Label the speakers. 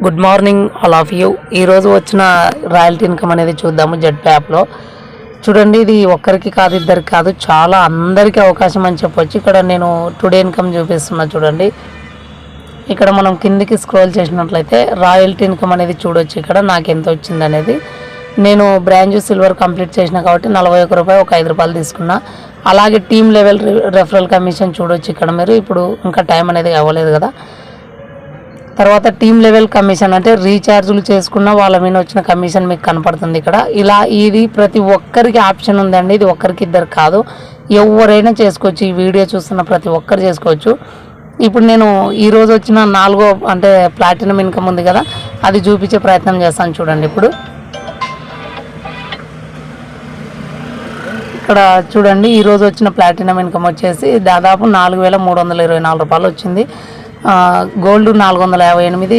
Speaker 1: Good morning all of you. ఈరోజు వచ్చిన royalty income అనేది చూద్దాము జెడ్ యాప్లో. చూడండి, ఇది ఒక్కరికి కాదు, ఇద్దరికి కాదు, చాలా అందరికీ అవకాశం అని చెప్పొచ్చు. ఇక్కడ నేను టుడే ఇన్కమ్ చూపిస్తున్నా చూడండి. ఇక్కడ మనం కిందికి స్క్రోల్ చేసినట్లయితే రాయల్టీ ఇన్కమ్ అనేది చూడొచ్చు. ఇక్కడ నాకు ఎంత వచ్చింది అనేది. నేను బ్రాంజ్ సిల్వర్ కంప్లీట్ చేసిన కాబట్టి 41 రూపాయలు, ఒక 5 రూపాయలు తీసుకున్నా. అలాగే టీమ్ లెవెల్ రెఫరల్ కమిషన్ చూడొచ్చు ఇక్కడ మీరు. ఇప్పుడు ఇంకా టైం అనేది అవ్వలేదు కదా. తర్వాత టీమ్ లెవెల్ కమిషన్ అంటే రీఛార్జులు చేసుకున్న వాళ్ళ మీద వచ్చిన కమిషన్ మీకు కనపడుతుంది ఇక్కడ. ఇలా ఇది ప్రతి ఒక్కరికి ఆప్షన్ ఉందండి. ఇది ఒక్కరికి ఇద్దరు కాదు, ఎవరైనా చేసుకోవచ్చు. ఈ వీడియో చూస్తున్న ప్రతి ఒక్కరు చేసుకోవచ్చు. ఇప్పుడు నేను ఈరోజు వచ్చిన 4వ అంటే ప్లాటినం ఇన్కమ్ ఉంది కదా, అది చూపించే ప్రయత్నం చేస్తాను చూడండి. ఇప్పుడు ఇక్కడ చూడండి, ఈరోజు వచ్చిన ప్లాటినం ఇన్కమ్ వచ్చేసి దాదాపు 4,324 రూపాయలు వచ్చింది. గోల్డ్ 458,